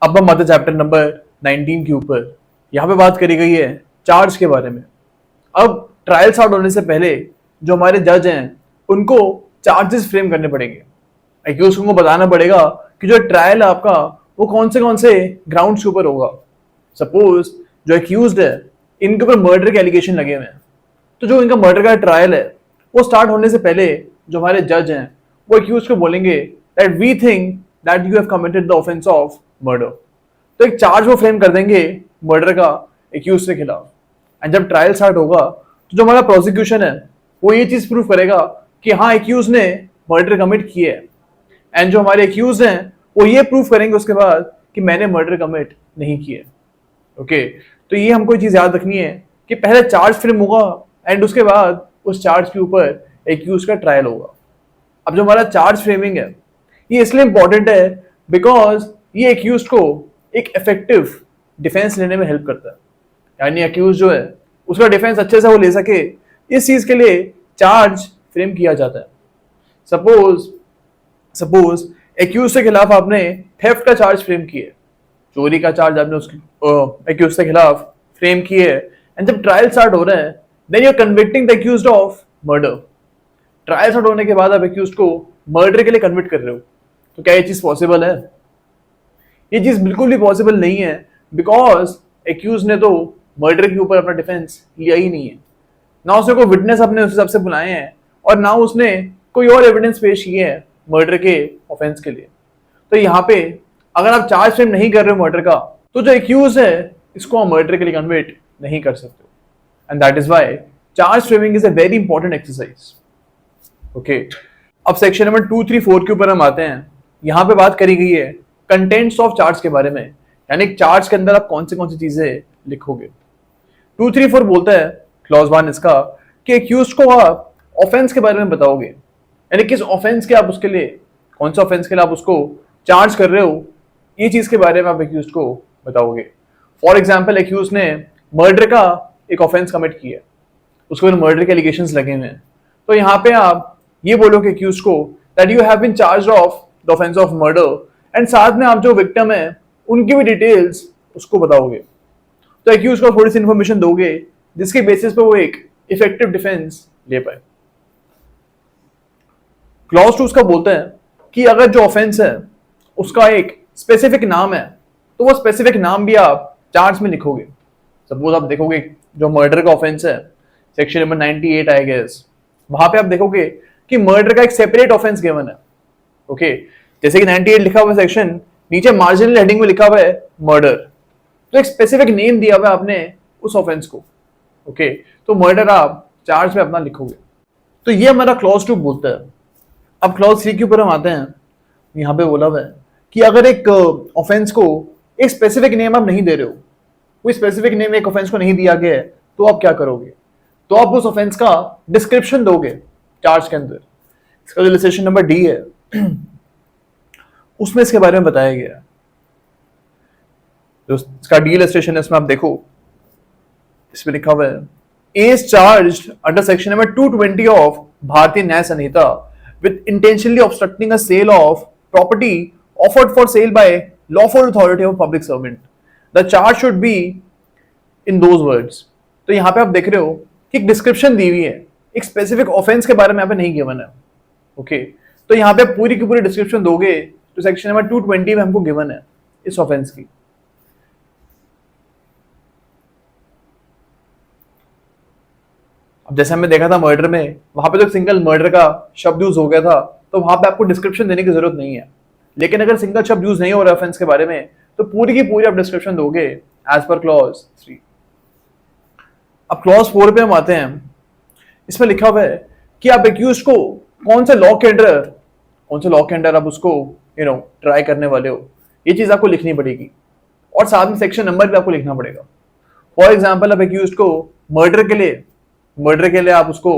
अब हम आते चैप्टर नंबर 19 के ऊपर। यहाँ पे बात करी गई है चार्ज के बारे में। अब ट्रायल स्टार्ट होने से पहले जो हमारे जज हैं उनको चार्जेस फ्रेम करने पड़ेंगे। एक्यूज को बताना पड़ेगा कि जो ट्रायल है आपका वो कौन से ग्राउंड्स के ऊपर होगा। सपोज जो एक्यूज्ड है इनके ऊपर मर्डर के एलिगेशन लगे हुए हैं, तो जो इनका मर्डर का ट्रायल है वो स्टार्ट होने से पहले जो हमारे जज हैं वो एक्यूज को बोलेंगे that we think that you have committed the offence of murder. तो एक चार्ज वो फ्रेम कर देंगे मर्डर का एक्यूज के खिलाफ। एंड जब ट्रायल स्टार्ट होगा तो जो हमारा प्रोसिक्यूशन है वो ये चीज प्रूव करेगा कि हाँ एक्यूज ने मर्डर कमिट किया है। एंड जो हमारे एक्यूज हैं वो ये प्रूव करेंगे उसके बाद कि मैंने मर्डर कमिट नहीं किया। ओके, तो ये हमको चीज याद रखनी है कि पहले चार्ज फ्रेम होगा एंड उसके बाद उस चार्ज के ऊपर एक्यूज का ट्रायल होगा। अब जो हमारा चार्ज फ्रेमिंग है ये इसलिए इंपॉर्टेंट है बिकॉज ये एक्यूज को एक इफेक्टिव डिफेंस लेने में हेल्प करता है। यानी एक्यूज जो है उसका डिफेंस अच्छे से वो ले सके, इस चीज के लिए चार्ज फ्रेम किया जाता है। सपोज एक्यूज के खिलाफ आपने थेफ्ट का चार्ज फ्रेम किया, चोरी का चार्ज आपने उसके एक्यूज के खिलाफ फ्रेम किए एंड जब ट्रायल स्टार्ट हो रहा है then you are convicting the accused of murder. Trial start होने के बाद आप एक्यूज्ड को मर्डर के लिए कन्विक्ट कर रहे हो, तो क्या ये चीज पॉसिबल है? ये चीज बिल्कुल भी पॉसिबल नहीं है बिकॉज एक्यूज ने तो मर्डर के ऊपर अपना डिफेंस लिया ही नहीं है। ना उसने कोई विटनेस अपने उस हिसाब से बुलाए हैं और ना उसने कोई और एविडेंस पेश किए हैं मर्डर के ऑफेंस के लिए। तो यहाँ पे अगर आप चार्ज फ्रेम नहीं कर रहे हो मर्डर का तो जो एक्यूज है इसको आप मर्डर के लिए कन्विक्ट नहीं कर सकते। And that is why charge framing is a very important exercise. Okay, अब सेक्शन नंबर 2, 3, 4 के ऊपर हम आते हैं। यहाँ पे बात करी गई है कंटेंट्स ऑफ चार्ज के बारे में, यानी चार्ज के अंदर आप कौन सी चीजें लिखोगे। 2, 3, 4 बोलता है क्लॉज 1 इसका कि एक्यूज को आप ऑफेंस के बारे में बताओगे, यानी किस ऑफेंस के आप उसके लिए कौन से ऑफेंस के लिए आप उसको चार्ज कर रहे हो, ये चीज के बारे में आप एक्यूज को बताओगे। फॉर एग्जाम्पल एक्यूज ने मर्डर का एक ऑफेंस कमिट किया, उसके ऊपर मर्डर के एलिगेशंस लगे हुए हैं, तो यहाँ पे आप ये बोलोगे एक्यूज को that you have been charged of the offence of murder and साथ में आप जो विक्टिम है उनकी भी डिटेल्स उसको बताओगे। तो एक्यूज को थोड़ी सी इंफॉर्मेशन दोगे जिसके बेसिस पे वो एक इफेक्टिव डिफेंस ले पाए। क्लॉज 2 उसका बोलता है कि अगर जो ऑफेंस है उसका एक स्पेसिफिक नाम है तो वो स्पेसिफिक नाम भी आप चार्ज में लिखोगे। सपोज आप देखोगे जो मर्डर का ऑफेंस है सेक्शन नंबर 98 आई गेस, वहां पे आप देखोगे कि मर्डर का एक सेपरेट ऑफेंस गिवन है। ओके, जैसे कि 98 लिखा हुआ सेक्शन, नीचे मार्जिनल हेडिंग में लिखा हुआ है मर्डर, तो एक स्पेसिफिक नेम दिया हुआ है आपने उस ऑफेंस को। ओके, तो मर्डर आप चार्ज में अपना लिखोगे। तो ये हमारा क्लॉज 2 बोलता है। अब क्लॉज 3 के ऊपर हम आते हैं। यहाँ पे बोला हुआ है कि अगर एक ऑफेंस को एक स्पेसिफिक नेम आप नहीं दे रहे हो, कोई स्पेसिफिक नेम एक ऑफेंस को नहीं दिया गया है, तो आप क्या करोगे? तो आप उस ऑफेंस का डिस्क्रिप्शन दोगे चार्ज के अंदर। इसका जो इलस्ट्रेशन नंबर डी है उसमें इसके बारे में बताया गया है। जो इसका डी इलस्ट्रेशन है इसमें आप देखो, इसमें लिखा हुआ है is charged under section number 220 of भारतीय न्याय संहिता with intentionally obstructing a sale of property offered for sale by lawful authority of public servant. The charge should be in those words. तो यहाँ पे आप देख रहे हो कि एक डिस्क्रिप्शन दी हुई है, एक स्पेसिफिक ऑफेंस के बारे में यहाँ पे नहीं गिवन है। ओके, तो यहाँ पे पूरी की पूरी डिस्क्रिप्शन दोगे तो सेक्शन नंबर 220 में हमको गिवन है इस ऑफेंस की। अब जैसे हमने देखा था मर्डर में, वहां पे तो सिंगल मर्डर का शब्द यूज हो गया था, तो वहां पे आपको डिस्क्रिप्शन देने की जरूरत नहीं है। लेकिन अगर सिंगल शब्द यूज नहीं हो रहा ऑफेंस के बारे में तो पूरी की पूरी आप डिस्क्रिप्शन दोगे एज पर क्लॉज 3। अब क्लॉज 4 पे हम आते हैं। इसमें लिखा हुआ है कि आप एक्यूज को कौन से लॉ के अंडर आप उसको ट्राई करने वाले हो, ये चीज आपको लिखनी पड़ेगी और साथ में सेक्शन नंबर भी आपको लिखना पड़ेगा। फॉर एग्जाम्पल आप एक्यूज को मर्डर के लिए आप उसको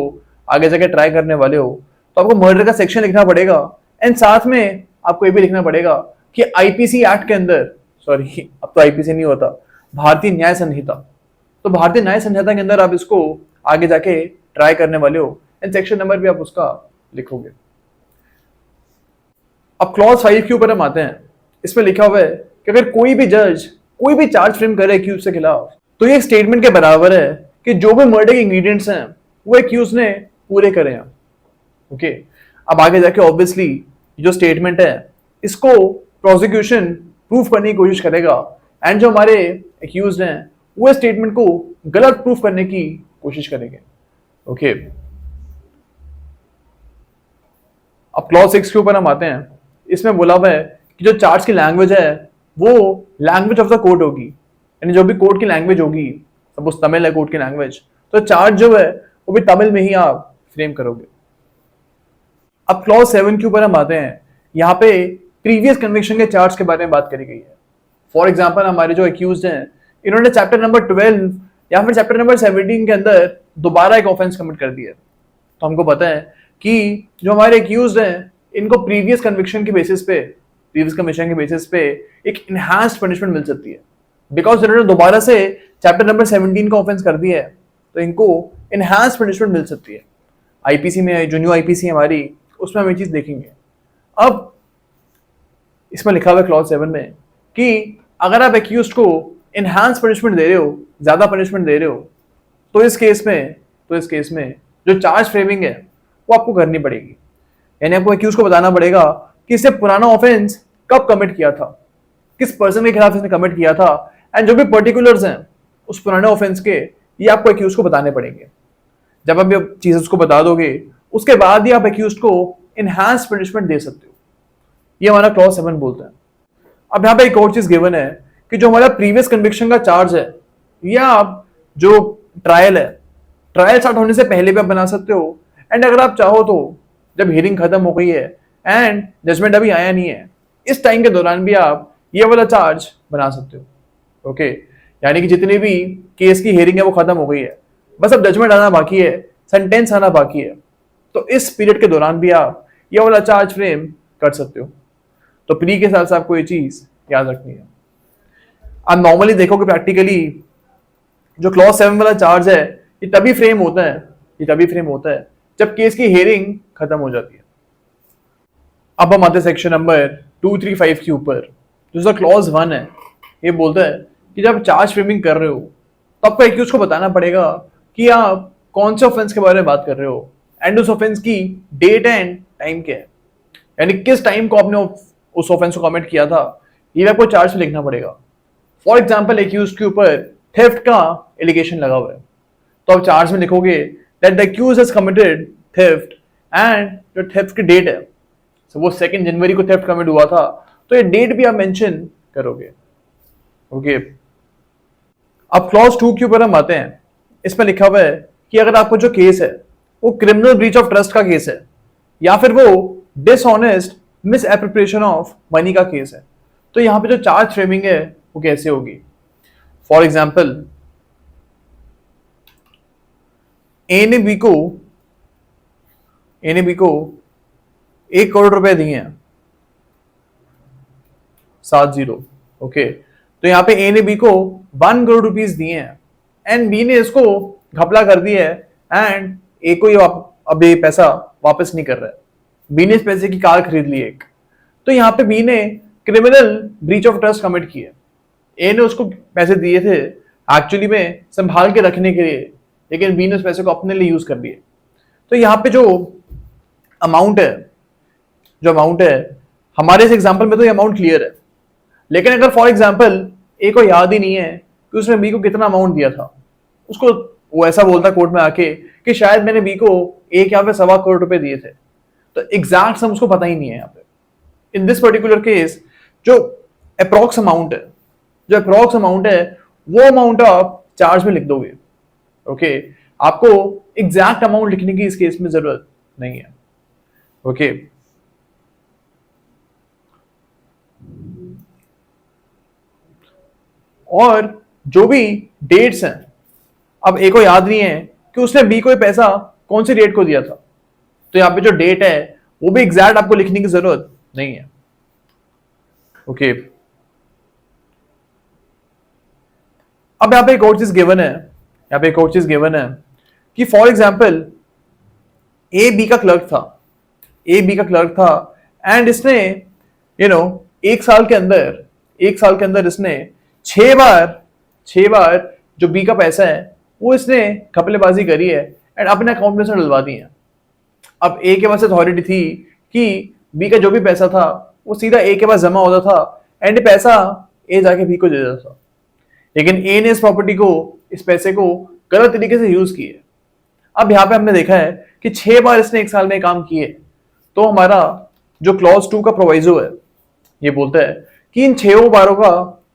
आगे जाके ट्राई करने वाले हो, तो आपको मर्डर का सेक्शन लिखना पड़ेगा एंड साथ में आपको ये भी लिखना पड़ेगा कि आईपीसी एक्ट के अंदर, सॉरी अब तो आईपीसी नहीं होता, भारतीय न्याय संहिता, तो भारतीय न्याय संहिता के अंदर आप इसको आगे जाके ट्राई करने वाले हो एंड सेक्शन नंबर भी आप उसका लिखोगे। अब क्लॉज 5 के ऊपर हम आते हैं। इसमें लिखा हुआ है कि अगर कोई भी जज कोई भी चार्ज फ्रेम करे एक्यूज के खिलाफ तो ये स्टेटमेंट के बराबर है कि जो भी मर्डर के इंग्रेडिएंट्स हैं वो एक्यूज ने पूरे करे हैं। ओके, अब आगे जाके ऑब्वियसली जो स्टेटमेंट है इसको प्रोसिक्यूशन प्रूफ करने की कोशिश करेगा एंड जो हमारे एक्यूज हैं वो स्टेटमेंट को गलत प्रूफ करने की कोशिश करेंगे। ओके, अब क्लॉज 6 के ऊपर हम आते हैं। इसमें बोला हुआ है कि जो चार्ज की लैंग्वेज है वो लैंग्वेज ऑफ द कोर्ट होगी, यानी जो भी कोर्ट की लैंग्वेज होगी, सपोज तमिल है कोर्ट की लैंग्वेज, तो चार्ज जो है वो भी तमिल में ही आप फ्रेम करोगे। अब क्लॉज 7 के ऊपर हम आते हैं। यहाँ पे प्रीवियस कन्विक्शन के चार्ज के बारे में बात करी गई है। फॉर एग्जाम्पल हमारे जो एक्यूज हैं इन्होंने चैप्टर नंबर 12 या फिर चैप्टर नंबर 17 के अंदर दोबारा एक ऑफेंस कमिट कर दिया। तो हमको पता है कि जो हमारे एक्यूज हैं इनको प्रीवियस कन्विक्शन के बेसिस पे, प्रीवियस कमीशन के बेसिस पे एक इनहांस्ड पनिशमेंट मिल सकती है, बिकॉज इन्होंने दोबारा से चैप्टर नंबर 17 का ऑफेंस कर दिया है तो इनको इनहांस्ड पनिशमेंट मिल सकती है। आईपीसी में जो न्यू आईपीसी हमारी उसमें हम ये चीज देखेंगे। अब इसमें लिखा हुआ है क्लॉज 7 में कि अगर आप एक्यूज को इनहांस पनिशमेंट दे रहे हो, ज्यादा पनिशमेंट दे रहे हो, तो इस केस में जो चार्ज फ्रेमिंग है वो आपको करनी पड़ेगी। यानी आपको एक्यूज को बताना पड़ेगा कि इससे पुराना ऑफेंस कब कमिट किया था, किस पर्सन के खिलाफ इसने कमिट किया था, एंड जो भी पर्टिकुलर्स हैं उस पुराने ऑफेंस के, ये आपको एक्यूज को बताने पड़ेंगे। जब आप ये चीजें उसको बता दोगे उसके बाद ही आप एक्यूज को इनहांस पनिशमेंट दे सकते हो। ये हमारा क्लॉज 7 बोलता है। अब यहाँ पे एक और चीज गिवन है कि जो हमारा प्रीवियस कन्विक्शन का चार्ज है या आप जो ट्रायल है, ट्रायल स्टार्ट होने से पहले भी आप बना सकते हो, एंड अगर आप चाहो तो जब हियरिंग खत्म हो गई है एंड जजमेंट अभी आया नहीं है, इस टाइम के दौरान भी आप ये वाला चार्ज बना सकते हो। ओके, यानी कि जितनी भी केस की हियरिंग है वो खत्म हो गई है, बस अब जजमेंट आना बाकी है, सेंटेंस आना बाकी है, तो इस पीरियड के दौरान भी आप ये वाला चार्ज फ्रेम कर सकते हो। तो प्री के साथ से आपको ये चीज याद रखनी है। आप नॉर्मली देखोगे प्रैक्टिकली जो क्लॉज 7 वाला चार्ज है ये तभी फ्रेम होता है जब केस की हियरिंग खत्म हो जाती है। अब हम आते सेक्शन नंबर 235 के ऊपर। जो क्लॉज 1 है ये बोलता है कि जब चार्ज फ्रेमिंग कर रहे हो तो आपको एक्यूज को बताना पड़ेगा कि आप कौन से ऑफेंस के बारे में बात कर रहे हो एंड उस ऑफेंस की डेट एंड टाइम क्या है, यानी किस टाइम को आपने उस ऑफेंस को कमिट किया था, ये आपको चार्ज में लिखना पड़ेगा। फॉर एग्जाम्पल एक्यूज के ऊपर थेफ्ट का एलिगेशन लगा हुआ है तो आप चार्ज में लिखोगे that the accused has committed theft and जो थेफ्ट की डेट है, so वो 2 जनवरी को थेफ्ट कमिट हुआ था तो ये डेट भी आप मेंशन करोगे। ओके, अब क्लॉज 2 के ऊपर हम आते हैं। इसमें लिखा हुआ है कि अगर आपको जो केस है वो क्रिमिनल ब्रीच ऑफ ट्रस्ट का केस है या फिर वो dishonest miss appropriation of money का केस है, तो यहां पे जो चार्ज फ्रेमिंग है वो कैसे होगी। फॉर एग्जाम्पल ए ने बी को 1 करोड़ रुपए दिए हैं 70। ओके, तो यहां पे ए ने बी को 1 करोड़ रुपीस दिए हैं एंड बी ने इसको घपला कर दिया है एंड ए को ये अब ये पैसा वापस नहीं कर रहा है। बी ने इस पैसे की कार खरीद ली एक, तो यहां पे बी ने criminal breach of trust commit किया। ए ने उसको पैसे दिए थे एक्चुअली में संभाल के रखने के लिए, लेकिन बी ने उस पैसे को अपने लिए यूज कर लिए। तो यहाँ पे जो अमाउंट है हमारे इस एग्जांपल में तो ये अमाउंट क्लियर है, लेकिन अगर फॉर एग्जांपल ए को याद ही नहीं है कि उसने बी को कितना अमाउंट दिया था, उसको वो ऐसा बोलता कोर्ट में आके कि शायद मैंने बी को एक यहाँ पे 1.25 करोड़ रुपए दिए थे, तो एग्जैक्ट सम उसको पता ही नहीं है। यहाँ पे इन दिस पर्टिकुलर केस जो अप्रॉक्स अमाउंट है वो अमाउंट आप चार्ज में लिख दोगे। ओके, आपको एग्जैक्ट अमाउंट लिखने की इस केस में जरूरत नहीं है। ओके, और जो भी डेट्स हैं, अब ए को याद नहीं है कि उसने बी को पैसा कौन सी डेट को दिया था, तो यहाँ पे जो डेट है वो भी एग्जैक्ट आपको लिखने की जरूरत नहीं है। ओके, अब यहाँ पे एक और चीज गिवन है कि फॉर एग्जाम्पल ए बी का क्लर्क था एंड इसने 1 साल के अंदर एक साल के अंदर इसने 6 बार जो बी का पैसा है वो इसने घपलेबाजी करी है एंड अपने अकाउंट में से डलवा दी है। अब ए के पास अथॉरिटी थी कि बी का जो भी पैसा था वो सीधा ए के पास जमा होता था एंड पैसा ए जाके बी को दे देता था। लेकिन ए ने इस प्रॉपर्टी को, इस पैसे को गलत तरीके से यूज किए। अब यहाँ पे हमने देखा है कि 6 बार इसने एक साल में काम किए, तो हमारा जो क्लॉज 2 का प्रोवाइजो है ये बोलता है कि इन 6 बारों का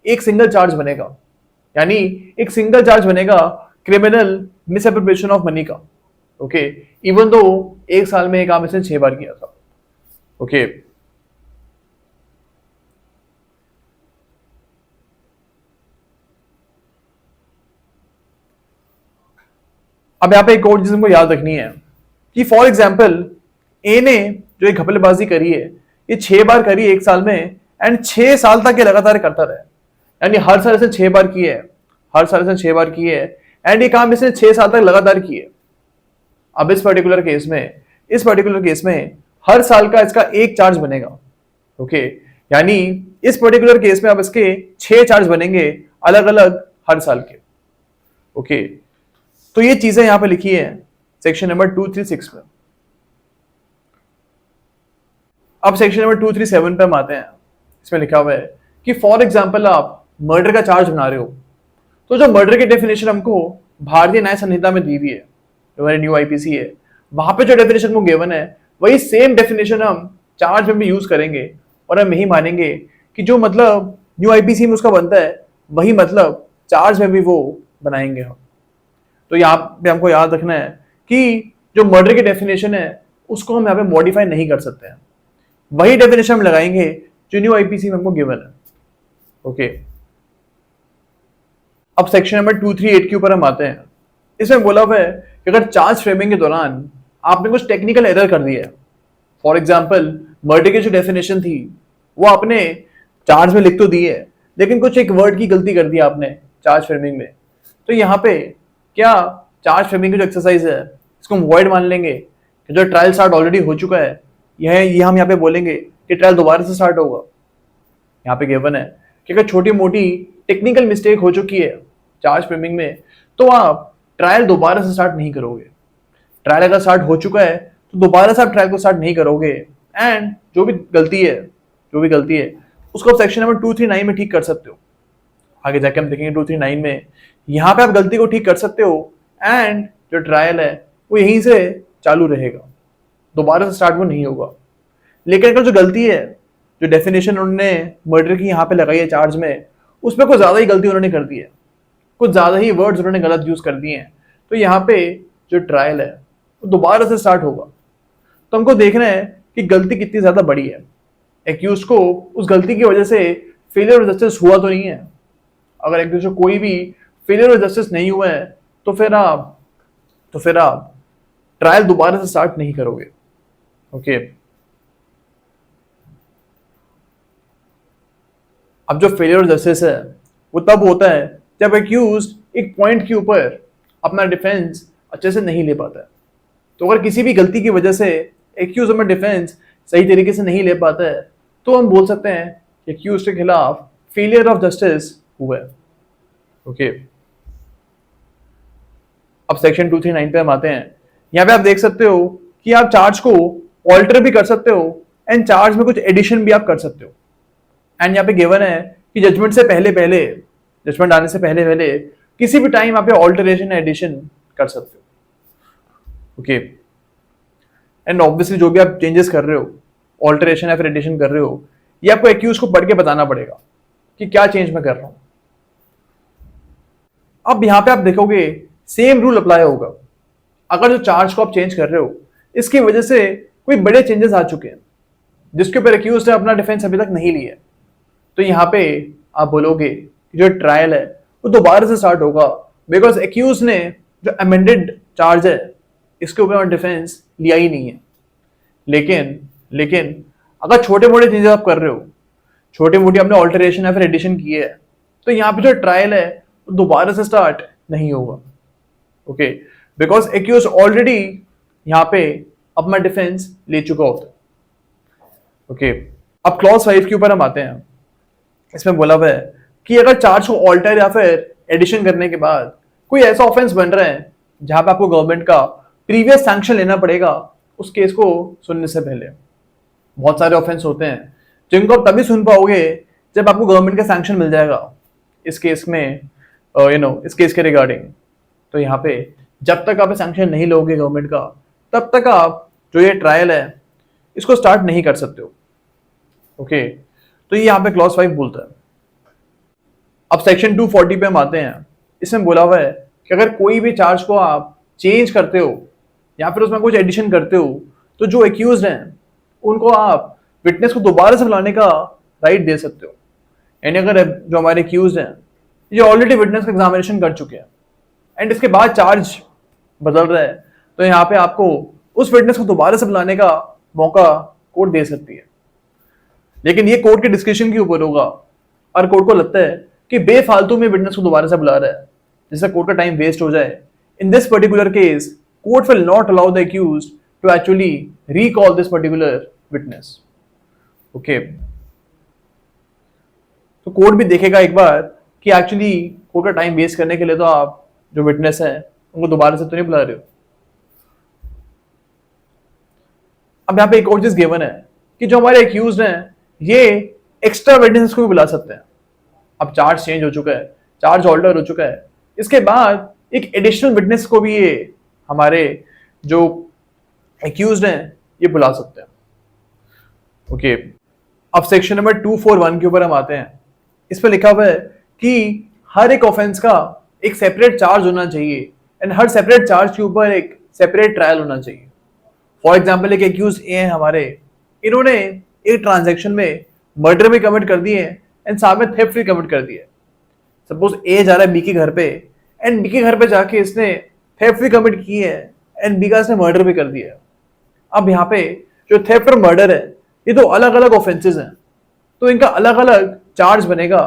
एक सिंगल चार्ज बनेगा, यानी एक सिंगल चार्ज बनेगा क्रिमिनल मिसएप्रोप्रिएशन ऑफ मनी का। ओके, इवन दो एक साल में ये काम इसने 6 बार किया था। ओके, अब यहाँ पे एक और चीज हमको याद रखनी है कि फॉर एग्जाम्पल ए ने जो एक घपलेबाजी करी है ये 6 बार करी एक साल में एंड 6 साल तक ये लगातार करता रहा, यानी हर साल इसने 6 बार की है, हर साल इसने 6 बार की है एंड ये काम इसने 6 साल तक लगातार किए। अब इस पर्टिकुलर केस में हर साल का इसका एक चार्ज बनेगा। ओके, यानी इस पर्टिकुलर केस में अब इसके 6 चार्ज बनेंगे अलग अलग हर साल के। ओके, तो ये चीजें यहां पे लिखी है सेक्शन नंबर 236 में। अब सेक्शन नंबर 237 पे हम आते हैं। इसमें लिखा हुआ है कि फॉर एग्जाम्पल आप मर्डर का चार्ज बना रहे हो, तो जो मर्डर की डेफिनेशन हमको भारतीय न्याय संहिता में दी हुई है, जो हमारी न्यू आईपीसी है, वहां पे जो डेफिनेशन को गिवन है वही सेम डेफिनेशन हम चार्ज में भी यूज करेंगे और हम यही मानेंगे कि जो मतलब न्यू आईपीसी में उसका बनता है वही मतलब चार्ज में भी वो बनाएंगे हम। तो यहाँ पे हमको याद रखना है कि जो मर्डर की डेफिनेशन है उसको हम यहाँ पे मॉडिफाई नहीं कर सकते हैं, वही डेफिनेशन हम लगाएंगे जो न्यू आईपीसी में हमको गिवन है। ओके, अब सेक्शन नंबर 238 के ऊपर हम आते हैं। इसमें बोला हुआ है कि अगर चार्ज फ्रेमिंग के दौरान आपने कुछ टेक्निकल एरर कर दिया है, फॉर एग्जाम्पल मर्डर की जो डेफिनेशन थी वो आपने चार्ज में लिख तो दी है लेकिन कुछ एक वर्ड की गलती कर दी आपने चार्ज फ्रेमिंग में, तो यहाँ पे क्या चार्ज फ्रेमिंग की जो एक्सरसाइज है इसको हम वॉइड मान लेंगे कि जो ट्रायल स्टार्ट ऑलरेडी हो चुका है यह हम यहाँ पे बोलेंगे कि ट्रायल दोबारा से स्टार्ट होगा। यहाँ पे गिवन है कि अगर छोटी मोटी टेक्निकल मिस्टेक हो चुकी है चार्ज फ्रेमिंग में तो आप ट्रायल दोबारा से स्टार्ट नहीं करोगे। ट्रायल अगर स्टार्ट हो चुका है तो दोबारा से आप ट्रायल को स्टार्ट नहीं करोगे एंड जो भी गलती है उसको आप सेक्शन नंबर 239 में ठीक कर सकते हो। आगे जाके हम देखेंगे 239 में यहाँ पे आप गलती को ठीक कर सकते हो एंड जो ट्रायल है वो यहीं से चालू रहेगा, दोबारा से स्टार्ट वो नहीं होगा। लेकिन अगर जो गलती है, जो डेफिनेशन उन्होंने मर्डर की यहाँ पे लगाई है चार्ज में, उसमें कुछ ज्यादा ही गलती उन्होंने कर दी है, कुछ ज्यादा ही वर्ड्स उन्होंने गलत यूज कर दिए हैं, तो यहाँ पे जो ट्रायल है वो दोबारा से स्टार्ट होगा। तो हमको देखना है कि गलती कितनी ज्यादा बड़ी है, एक्यूज को उस गलती की वजह से फेलियर ऑफ जस्टिस हुआ तो नहीं है। अगर एक्यूज को कोई भी फेलियर ऑफ जस्टिस नहीं हुआ है तो फिर आप ट्रायल दोबारा से स्टार्ट नहीं करोगे। ओके, अब जो फेलियर ऑफ जस्टिस है वो तब होता है जब एक्यूज एक पॉइंट के ऊपर अपना डिफेंस अच्छे से नहीं ले पाता है। तो अगर किसी भी गलती की वजह से एक्यूज अपना डिफेंस सही तरीके से नहीं ले पाता है तो हम बोल सकते हैं कि एक्यूज के खिलाफ फेलियर ऑफ जस्टिस हुआ है। ओके, अब सेक्शन 239 पे हम आते हैं। यहाँ पे आप देख सकते हो कि आप चार्ज को ऑल्टर भी कर सकते हो एंड चार्ज में कुछ एडिशन भी आप कर सकते हो। एंड यहाँ पे गिवन है कि जजमेंट आने से पहले किसी भी टाइम आप ऑल्टरेशन या एडिशन कर सकते हो। ओके, एंड ऑब्वियसली जो भी आप चेंजेस कर रहे हो, ऑल्टरेशन या फिर एडिशन कर रहे हो, ये आपको एक्यूज को पढ़ के बताना पड़ेगा कि क्या चेंज मैं कर रहा हूं। अब यहां पे आप देखोगे सेम रूल अप्लाई होगा। अगर जो चार्ज को आप चेंज कर रहे हो इसकी वजह से कोई बड़े चेंजेस आ चुके हैं जिसके ऊपर एक्यूज ने अपना डिफेंस अभी तक नहीं लिया, तो यहाँ पे आप बोलोगे कि जो ट्रायल है वो दोबारा से स्टार्ट होगा बिकॉज एक्यूज ने जो अमेंडेड चार्ज है इसके ऊपर डिफेंस लिया ही नहीं है। लेकिन अगर छोटे मोटे चेंजेस आप कर रहे हो, छोटे मोटे आपने ऑल्टरेशन या फिर एडिशन की है, तो यहाँ पे जो ट्रायल है वो दोबारा से स्टार्ट नहीं होगा। ओके, बिकॉज एक्यूज ऑलरेडी यहाँ पे अपना डिफेंस ले चुका होता है। ओके, अब क्लॉज 5 के ऊपर हम आते हैं। इसमें बोला हुआ है कि अगर चार्ज को ऑल्टर या फिर एडिशन करने के बाद कोई ऐसा ऑफेंस बन रहा है जहां पे आपको गवर्नमेंट का प्रीवियस सैंक्शन लेना पड़ेगा उस केस को सुनने से पहले। बहुत सारे ऑफेंस होते हैं जिनको आप तभी सुन पाओगे जब आपको गवर्नमेंट का सैंक्शन मिल जाएगा इस केस में, इस केस के रिगार्डिंग। तो यहाँ पे जब तक आप सैंक्शन नहीं लोगे गवर्नमेंट का तब तक आप जो ये ट्रायल है इसको स्टार्ट नहीं कर सकते हो। ओके, तो ये यहाँ पे क्लॉज 5 बोलता है। अब सेक्शन 240 पे हम आते हैं। इसमें बोला हुआ है कि अगर कोई भी चार्ज को आप चेंज करते हो या फिर उसमें कुछ एडिशन करते हो तो जो एक्यूज्ड हैं उनको आप विटनेस को दोबारा से बुलाने का राइट दे सकते हो। यानी अगर जो हमारे एक्यूज्ड हैं ये ऑलरेडी विटनेस का एग्जामिनेशन कर चुके हैं एंड इसके बाद चार्ज बदल रहा है तो यहाँ पे आपको उस विटनेस को दोबारा से बुलाने का मौका कोर्ट दे सकती है। लेकिन ये कोर्ट के डिस्कशन के ऊपर होगा और कोर्ट को लगता है कि बेफालतू में विटनेस को दोबारा से बुला रहा है जिससे कोर्ट का टाइम वेस्ट हो जाए। In this particular case court will not allow the accused to actually recall this particular witness. Okay, तो कोर्ट भी देखेगा एक बार कि एक्चुअली कोर्ट का टाइम वेस्ट करने के लिए तो आप जो विटनेस है उनको दोबारा से तो नहीं बुला रहे हो। अब यहाँ पे एक और चीज गिवन है कि जो हमारे एक्यूज हैं ये एक्स्ट्रा विटनेस को भी बुला सकते हैं। अब चार्ज चेंज हो चुका है, चार्ज ऑल्टर हो चुका है, इसके बाद एक एडिशनल विटनेस को भी ये हमारे जो एक्यूज्ड हैं ये बुला सकते हैं। ओके, अब सेक्शन नंबर 241 के ऊपर हम आते हैं। इस पर लिखा हुआ है कि हर एक ऑफेंस का एक सेपरेट चार्ज होना चाहिए एंड हर सेपरेट चार्ज के ऊपर एक सेपरेट ट्रायल होना चाहिए। फॉर एग्जाम्पल एक एक्यूज ए हैं हमारे, इन्होंने एक ट्रांजैक्शन में मर्डर भी कमिट कर दिए एंड साथ में थेफ्ट भी कमिट कर दिए। सपोज ए जा रहा है बी के घर पे एंड बी के घर पे जाके इसने थेफ्ट भी कमिट की है एंड बी का इसने मर्डर भी कर दिया है। अब यहाँ पे जो थेफ्ट और मर्डर है ये तो अलग अलग ऑफेंसेस हैं तो इनका अलग अलग चार्ज बनेगा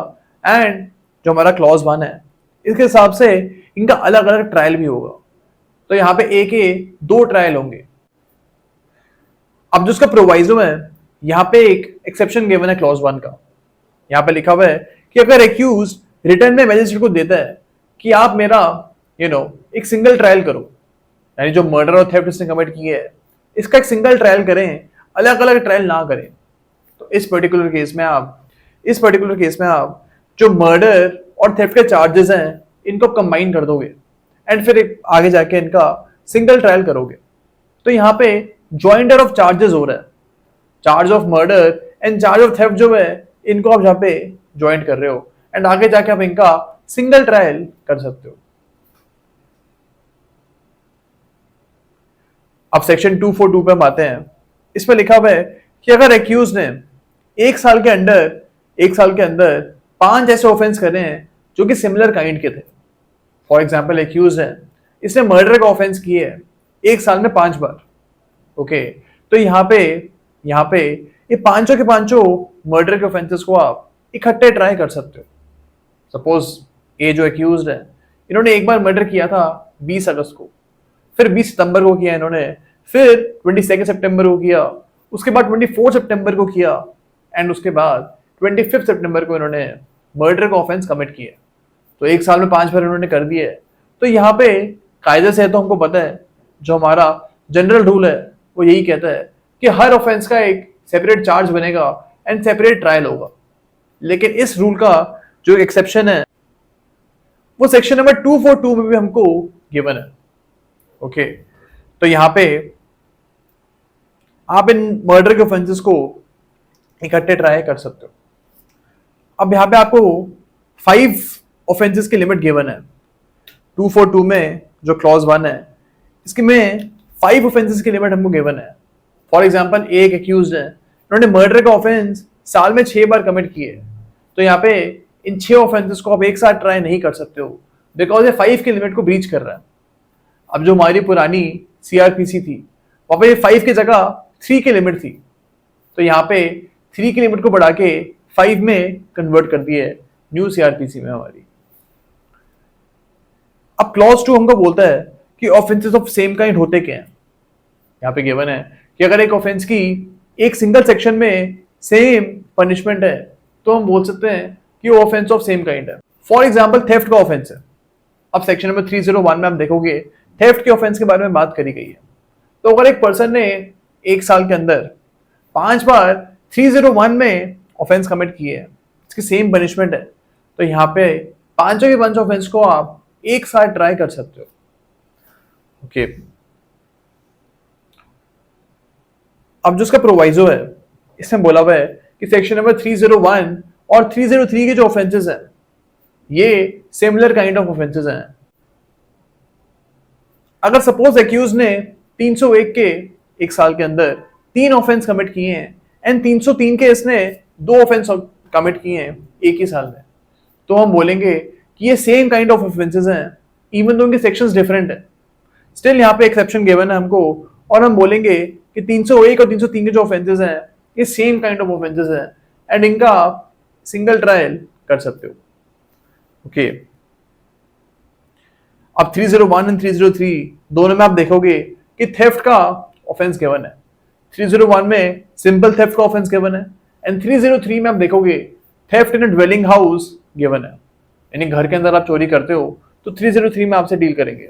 एंड जो हमारा क्लॉज 1 है इसके हिसाब से इनका अलग अलग ट्रायल भी होगा। तो यहाँ पे ए के 2 ट्रायल होंगे। अब जो उसका प्रोवाइजो है यहाँ पे एक एक्सेप्शन गिवन है क्लॉज 1 का। यहाँ पे लिखा हुआ है कि अगर एक्यूज रिटर्न में मैजिस्ट्रेट को देता है कि आप मेरा एक सिंगल ट्रायल करो, यानी जो मर्डर और थेफ्ट इसने कमिट की है इसका एक सिंगल ट्रायल करें, अलग अलग ट्रायल ना करें, तो इस पर्टिकुलर केस में आप जो मर्डर और थेफ्ट के चार्जेस हैं इनको कंबाइन कर दोगे एंड फिर आगे जाके इनका सिंगल ट्रायल करोगे। तो यहाँ पे जॉइंटर ऑफ चार्जेस हो रहा है, charge of murder and charge of theft जो है इनको आप यहाँ पे ज्वाइंट कर रहे हो एंड आगे जाके आप इनका सिंगल ट्रायल कर सकते हो। अब सेक्शन 242 पे हम आते हैं। इसमें लिखा हुआ है कि अगर एक्यूज ने एक साल के अंदर 5 ऐसे ऑफेंस करे हैं जो कि सिमिलर काइंड के थे। फॉर एग्जाम्पल एक्यूज है, इसने मर्डर का ऑफेंस किए है एक साल में 5 बार। ओके, तो यहाँ पे ये पांचों के पांचों मर्डर के ऑफेंसेस को आप इकट्ठे ट्राई कर सकते हो। सपोज ये जो एक्यूज है इन्होंने एक बार मर्डर किया था 20 अगस्त को, फिर 20 सितंबर को किया इन्होंने, फिर 22 सितंबर को किया, उसके बाद 24 सितंबर को किया एंड उसके बाद 25 सितंबर को इन्होंने मर्डर का ऑफेंस कमिट किया। तो एक साल में 5 बार इन्होंने कर दिए। तो यहाँ पे कायदे से तो हमको पता है जो हमारा जनरल रूल है वो यही कहता है कि हर ऑफेंस का एक सेपरेट चार्ज बनेगा एंड सेपरेट ट्रायल होगा। लेकिन इस रूल का जो एक्सेप्शन है वो सेक्शन नंबर 242 में भी हमको गिवन है। ओके, तो यहाँ पे आप इन मर्डर के ऑफेंसेस को इकट्ठे ट्राई कर सकते हो। अब यहाँ पे आपको 5 ऑफेंसेस की लिमिट गिवन है 242 में जो क्लॉज 1 है इसके में 5 ऑफेंसेस की लिमिट हमको गिवन है। फॉर एग्जाम्पल एक एक्यूज्ड है, उन्होंने मर्डर का ऑफेंस साल में 6 बार कमिट किए, तो यहाँ पे इन 6 ऑफेंसेस को आप एक साथ ट्राई नहीं कर सकते हो बिकॉज ये 5 की लिमिट को ब्रीच कर रहा है। अब जो हमारी पुरानी सीआरपीसी थी वहां पे 5 की जगह 3 की लिमिट थी, तो यहाँ पे 3 की लिमिट को बढ़ा के 5 में कन्वर्ट कर दिए न्यू सीआरपीसी में हमारी। अब क्लॉज 2 हमको बोलता है कि ऑफेंसेस ऑफ सेम काइंड होते क्या हैं। यहाँ पे गिवन है कि अगर एक ऑफेंस की एक सिंगल सेक्शन में सेम पनिशमेंट है तो हम बोल सकते हैं कि वो ऑफेंस ऑफ सेम काइंड है। फॉर एग्जाम्पल थेफ्ट का ऑफेंस है। अब सेक्शन नंबर 301 में आप देखोगे थेफ्ट के ऑफेंस के बारे में बात करी गई है। तो अगर एक पर्सन ने एक साल के अंदर 5 बार 301 में ऑफेंस कमिट किए हैं, इसकी सेम पनिशमेंट है, तो यहाँ पे पांचों के पांचों ऑफेंस को आप एक साथ ट्राई कर सकते हो। ओके, अब जो उसका प्रोवाइजो है, इसमें बोला हुआ है कि सेक्शन नंबर 301 और 303 के जो ऑफेंसेस हैं, ये सिमिलर काइंड ऑफ ऑफेंसेस हैं। अगर सपोज एक्यूज ने 301 के एक साल के अंदर 3 ऑफेंस कमिट किए हैं एंड 303 के इसने 2 ऑफेंस कमिट किए हैं एक ही साल में, तो हम बोलेंगे कि ये सेम काइंड ऑफ ऑफेंसेस हैं, इवन दो इनके सेक्शंस डिफरेंट हैं। स्टिल यहाँ पे एक्सेप्शन गिवन है हमको, और हम बोलेंगे कि 301 और 303 के जो ऑफेंसेस हैं ये सेम काइंड ऑफ ऑफेंसेस हैं एंड इनका आप सिंगल ट्रायल कर सकते हो। ओके, अब 301 एंड 303 दोनों में आप देखोगे कि थेफ्ट का ऑफेंस गिवन है। 301 में सिंपल थेफ्ट का ऑफेंस गिवन है एंड 303 में आप देखोगे थेफ्ट इन अ ड्वेलिंग हाउस गिवन है, यानी घर के अंदर आप चोरी करते हो तो 303 में आपसे डील करेंगे।